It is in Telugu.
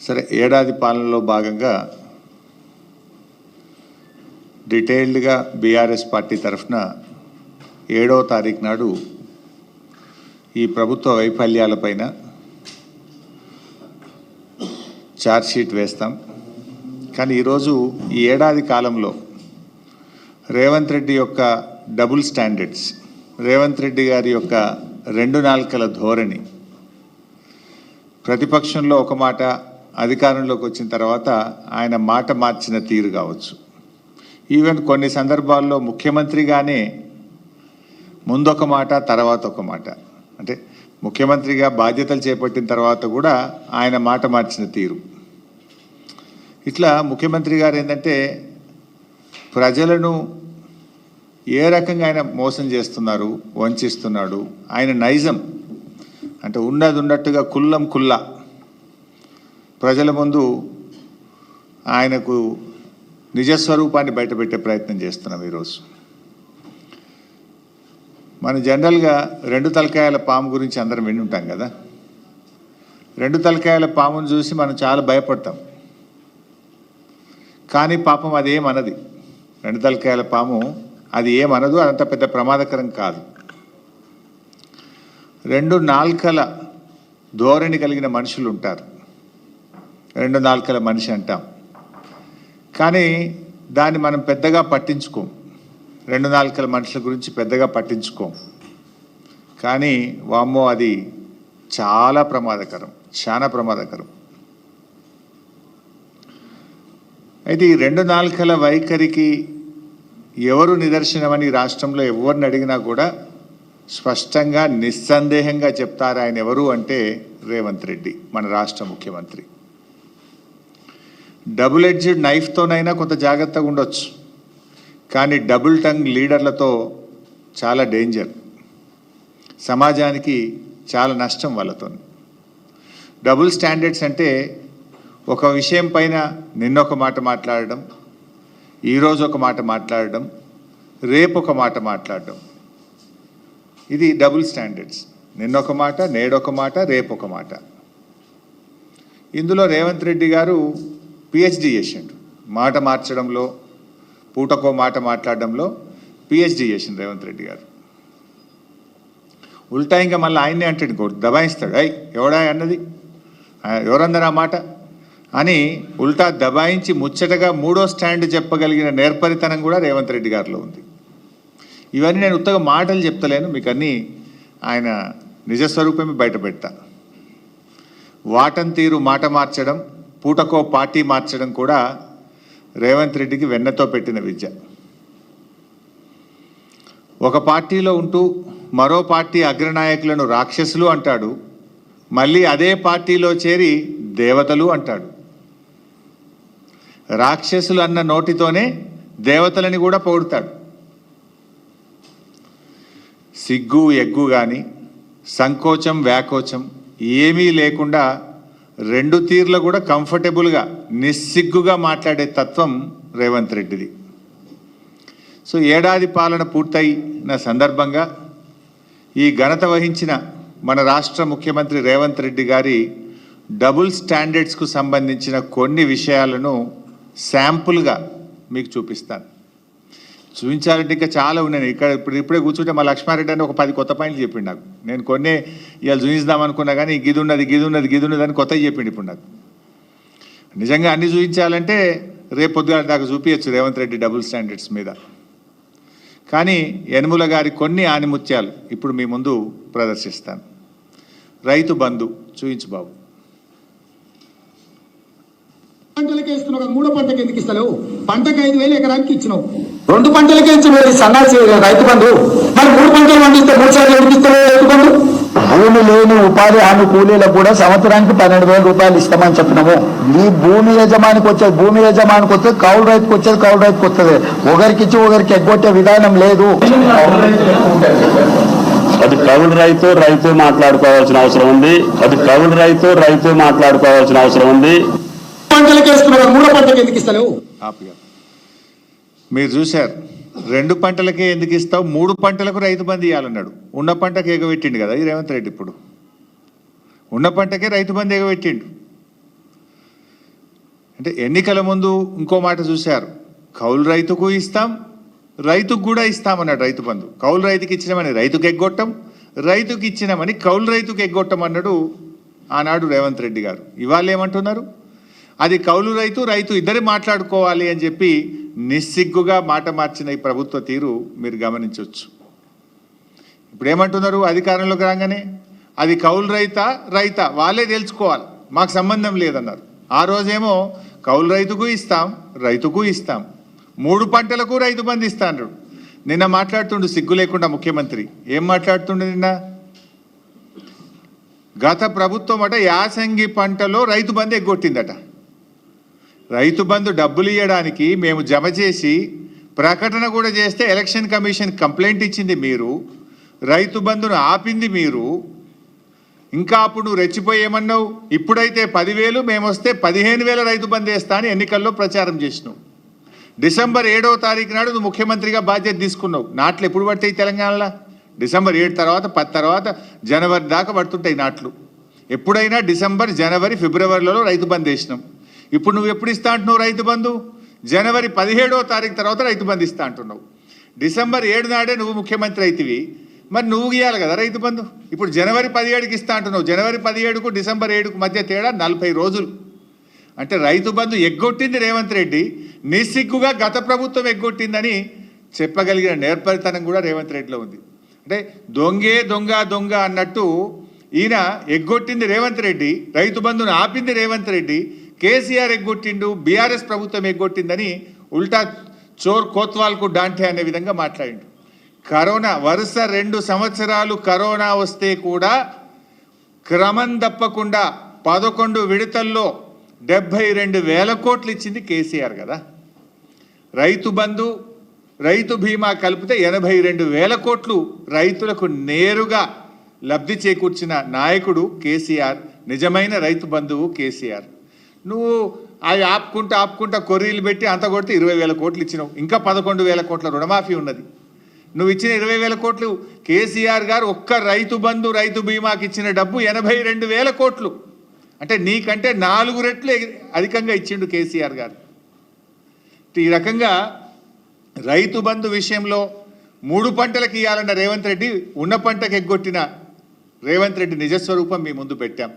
సరే, ఏడాది పాలనలో భాగంగా డీటెయిల్డ్గా బీఆర్ఎస్ పార్టీ తరఫున 7వ తారీఖు నాడు ఈ ప్రభుత్వ వైఫల్యాలపైన ఛార్జ్షీట్ వేస్తాం. కానీ ఈరోజు ఈ ఏడాది కాలంలో రేవంత్ రెడ్డి యొక్క డబుల్ స్టాండర్డ్స్, రేవంత్ రెడ్డి గారి యొక్క 2 నాల్కల ధోరణి, ప్రతిపక్షంలో ఒక మాట, అధికారంలోకి వచ్చిన తర్వాత ఆయన మాట మార్చిన తీరు కావచ్చు, ఈవెన్ కొన్ని సందర్భాల్లో ముఖ్యమంత్రిగానే ముందొక మాట తర్వాత ఒక మాట, అంటే ముఖ్యమంత్రిగా బాధ్యతలు చేపట్టిన తర్వాత కూడా ఆయన మాట మార్చిన తీరు, ఇట్లా ముఖ్యమంత్రి గారు ఏంటంటే ప్రజలను ఏ రకంగా ఆయన మోసం చేస్తున్నారు, వంచిస్తున్నాడు, ఆయన నైజం అంటే ఉన్నది ఉన్నట్టుగా కుల్లం కుల్లా ప్రజల ముందు ఆయనకు నిజస్వరూపాన్ని బయటపెట్టే ప్రయత్నం చేస్తున్నాం. ఈరోజు మన జనరల్గా 2 తలకాయల పాము గురించి అందరం విని ఉంటాం కదా. 2 తలకాయల పామును చూసి మనం చాలా భయపడతాం, కానీ పాపం అది ఏమనది. 2 తలకాయల పాము అది ఏమనదు, అదంత పెద్ద ప్రమాదకరం కాదు. 2 నాల్కల ధోరణి కలిగిన మనుషులు ఉంటారు, 2 నాల్కల మనిషి అంటాం, కానీ దాన్ని మనం పెద్దగా పట్టించుకోం. 2 నాల్కల మనుషుల గురించి పెద్దగా పట్టించుకోం, కానీ వామ్మో అది చాలా ప్రమాదకరం, చాలా ప్రమాదకరం. అయితే ఈ 2 నాల్కల వైఖరికి ఎవరు నిదర్శనమని రాష్ట్రంలో ఎవరిని అడిగినా కూడా స్పష్టంగా నిస్సందేహంగా చెప్తారు ఆయన ఎవరు అంటే రేవంత్ రెడ్డి, మన రాష్ట్ర ముఖ్యమంత్రి. డబుల్ ఎడ్జ్డ్ నైఫ్తోనైనా కొంత జాగ్రత్తగా ఉండొచ్చు, కానీ డబుల్ టంగ్ లీడర్లతో చాలా డేంజర్, సమాజానికి చాలా నష్టం వాళ్ళతో. డబుల్ స్టాండర్డ్స్ అంటే ఒక విషయం పైన నిన్నొక మాట మాట్లాడడం, ఈరోజు ఒక మాట మాట్లాడడం, రేపు ఒక మాట మాట్లాడడం, ఇది డబుల్ స్టాండర్డ్స్. నిన్నొక మాట, నేడొక మాట, రేపు ఒక మాట. ఇందులో రేవంత్ రెడ్డి గారు పిహెచ్డి చేసిండు, మాట మార్చడంలో, పూటకో మాట మాట్లాడడంలో పిహెచ్డి చేసిండు రేవంత్ రెడ్డి గారు. ఉల్టా ఇంకా మళ్ళీ ఆయన్నే అంటాడు, ఇంకోటి దబాయిస్తాడు, ఎవడా అన్నది, ఎవరన్నారు ఆ మాట అని ఉల్టా దబాయించి ముచ్చటగా 3వ స్టాండ్ చెప్పగలిగిన నేర్పరితనం కూడా రేవంత్ రెడ్డి గారిలో ఉంది. ఇవన్నీ నేను ఉత్తగా మాటలు చెప్తలేను, మీకు అన్నీ ఆయన నిజస్వరూపమే బయట పెడతా. వాటం తీరు మాట మార్చడం, పూటకో పార్టీ మార్చడం కూడా రేవంత్ రెడ్డికి వెన్నతో పెట్టిన విద్య. ఒక పార్టీలో ఉంటూ మరో పార్టీ అగ్రనాయకులను రాక్షసులు అంటాడు, మళ్ళీ అదే పార్టీలో చేరి దేవతలు అంటాడు. రాక్షసులు అన్న నోటితోనే దేవతలని కూడా పొగుడతాడు. సిగ్గు ఎగ్గు కానీ సంకోచం వ్యాకోచం ఏమీ లేకుండా 2 తీర్లు కూడా కంఫర్టబుల్గా నిస్సిగ్గుగా మాట్లాడే తత్వం రేవంత్ రెడ్డిది. సో ఏడాది పాలన పూర్తయిన సందర్భంగా ఈ ఘనత వహించిన మన రాష్ట్ర ముఖ్యమంత్రి రేవంత్ రెడ్డి గారి డబుల్ స్టాండర్డ్స్కు సంబంధించిన కొన్ని విషయాలను శాంపుల్గా మీకు చూపిస్తాను. చూపించాలంటే ఇంకా చాలా ఉన్నాయి. ఇక్కడ ఇప్పుడే కూర్చుంటే మా లక్ష్మారెడ్డి అని ఒక 10 కొత్త పాయింట్లు చెప్పిండు నాకు. నేను కొన్ని ఇవాళ చూపిద్దాం అనుకున్నా, కానీ గిదున్నది అని కొత్తవి చెప్పిండు ఇప్పుడు నాకు. నిజంగా అన్ని చూపించాలంటే రేపు పొద్దుగా దాకా చూపించచ్చు రేవంత్ రెడ్డి డబుల్ స్టాండర్డ్స్ మీద. కానీ యనుమల గారి కొన్ని ఆనిముత్యాలు ఇప్పుడు మీ ముందు ప్రదర్శిస్తాను. రైతు బంధు చూపించు బాబు. పంటలకే ఇస్తున్నావు, 3వ పంటకి ఎందుకు ఇస్తలేవు? పంటకు 5,000 ఎకరానికి ఇచ్చినావు, 2 పంటలకే ఇచ్చినావు సన్నాసి రైతు బంధు. మరి 3 పంటలు పండిస్తే 3 సార్లు ఎందుకు ఇస్తలేవు రైతు బంధు? భూమి లేని ఉపాధి హామీ కూలీలకు కూడా సంవత్సరానికి 12,000 రూపాయలు ఇస్తామని చెప్పినాము. ఈ భూమి యజమానికి వచ్చేది కౌలు రైతుకు వచ్చేది కౌలు రైతుకు వస్తుంది. ఒకరికి ఇచ్చి ఒకరికి ఎగ్గొట్టే విధానం లేదు. అది కౌలు రైతు మాట్లాడుకోవాల్సిన అవసరం ఉంది. పంటలకేస్తున్నావు, 3వ పంటకి ఎందుకు ఇస్తలేవు? మీరు చూశారు, 2 పంటలకే ఎందుకు ఇస్తావు, 3 పంటలకు రైతు బంధు ఇవ్వాలన్నాడు. ఉన్న పంటకు ఎగబెట్టిండు కదా ఈ రేవంత్ రెడ్డి. ఇప్పుడు ఉన్న పంటకే రైతు బంధు ఎగబెట్టిండు. అంటే ఎన్నికల ముందు ఇంకో మాట చూశారు, కౌలు రైతుకు ఇస్తాం, రైతుకు కూడా ఇస్తామన్నాడు రైతు బంధు. కౌలు రైతుకి ఇచ్చినామని రైతుకు ఎగ్గొట్టం, రైతుకి ఇచ్చినామని కౌలు రైతుకు ఎగ్గొట్టం అన్నాడు ఆనాడు రేవంత్ రెడ్డి గారు. ఇవాళ ఏమంటున్నారు, అది కౌలు రైతు రైతు ఇద్దరు మాట్లాడుకోవాలి అని చెప్పి నిస్సిగ్గుగా మాట మార్చిన ఈ ప్రభుత్వ తీరు మీరు గమనించవచ్చు. ఇప్పుడు ఏమంటున్నారు, అధికారంలోకి రాగానే అది కౌలు రైతా వాళ్ళే తెలుసుకోవాలి, మాకు సంబంధం లేదన్నారు. ఆ రోజేమో కౌలు రైతుకు ఇస్తాం, రైతుకు ఇస్తాం, 3 పంటలకు రైతు బంధు ఇస్తా అన్నాడు. నిన్న మాట్లాడుతుండు సిగ్గు లేకుండా ముఖ్యమంత్రి. ఏం మాట్లాడుతుండు నిన్న, గత ప్రభుత్వం అట యాసంగి పంటలో రైతు బంధు ఎగ్గొట్టిందట. రైతు బంధు డబ్బులు ఇవ్వడానికి మేము జమ చేసి ప్రకటన కూడా చేస్తే ఎలక్షన్ కమిషన్ కంప్లైంట్ ఇచ్చింది మీరు, రైతు బంధును ఆపింది మీరు. ఇంకా అప్పుడు నువ్వు రెచ్చిపోయి ఏమన్నావు, ఇప్పుడైతే 10,000 మేము వస్తే 15,000 రైతు బంధు వేస్తా అని ఎన్నికల్లో ప్రచారం చేసినావు. డిసెంబర్ 7వ తారీఖు నాడు నువ్వు ముఖ్యమంత్రిగా బాధ్యత తీసుకున్నావు. నాట్లు ఎప్పుడు పడతాయి తెలంగాణలో, డిసెంబర్ 7 తర్వాత 10 తర్వాత జనవరి దాకా పడుతుంటాయి నాట్లు. ఎప్పుడైనా డిసెంబర్, జనవరి, ఫిబ్రవరిలో రైతు బంధు వేసినాం. ఇప్పుడు నువ్వు ఎప్పుడు ఇస్తా అంటున్నావు రైతు బంధు, జనవరి 17వ తారీఖు తర్వాత రైతు బంధు ఇస్తా అంటున్నావు. డిసెంబర్ 7 నాడే నువ్వు ముఖ్యమంత్రి అవుతివి, మరి నువ్వు ఇవ్వాలి కదా రైతు బంధు. ఇప్పుడు జనవరి 17కి ఇస్తా అంటున్నావు, జనవరి 17కు డిసెంబర్ 7కు మధ్య తేడా 40 రోజులు. అంటే రైతు బంధు ఎగ్గొట్టింది రేవంత్ రెడ్డి, నిస్సిగ్గుగా గత ప్రభుత్వం ఎగ్గొట్టిందని చెప్పగలిగిన నేర్పరితనం కూడా రేవంత్ రెడ్డిలో ఉంది. అంటే దొంగే దొంగ అన్నట్టు ఈయన ఎగ్గొట్టింది రేవంత్ రెడ్డి, రైతు బంధును ఆపింది రేవంత్ రెడ్డి, కేసీఆర్ ఎగ్గొట్టిండు, బీఆర్ఎస్ ప్రభుత్వం ఎగ్గొట్టిందని ఉల్టా చోర్ కోత్వాల్కు డాంటే అనే విధంగా మాట్లాడిండు. కరోనా వరుస 2 సంవత్సరాలు కరోనా వస్తే కూడా క్రమం తప్పకుండా 11 విడతల్లో 72,000 కోట్లు ఇచ్చింది కేసీఆర్ కదా. రైతు బంధు, రైతు బీమా కలిపితే 82,000 కోట్లు రైతులకు నేరుగా లబ్ధి చేకూర్చిన నాయకుడు కేసీఆర్, నిజమైన రైతు బంధువు కేసీఆర్. నువ్వు అవి ఆపుకుంటా కొర్రీలు పెట్టి అంత కొడితే 20,000 కోట్లు ఇచ్చినావు. ఇంకా 11,000 కోట్ల రుణమాఫీ ఉన్నది. నువ్వు ఇచ్చిన 20,000 కోట్లు కేసీఆర్ గారు ఒక్క రైతు బంధు, రైతు బీమాకి ఇచ్చిన డబ్బు 82,000 కోట్లు. అంటే నీకంటే 4 రెట్లు అధికంగా ఇచ్చిండు కేసీఆర్ గారు. ఈ రకంగా రైతు బంధు విషయంలో 3 పంటలకు ఇవ్వాలన్న రేవంత్ రెడ్డి ఉన్న పంటకు ఎగ్గొట్టిన రేవంత్ రెడ్డి నిజస్వరూపం మీ ముందు పెట్టాం.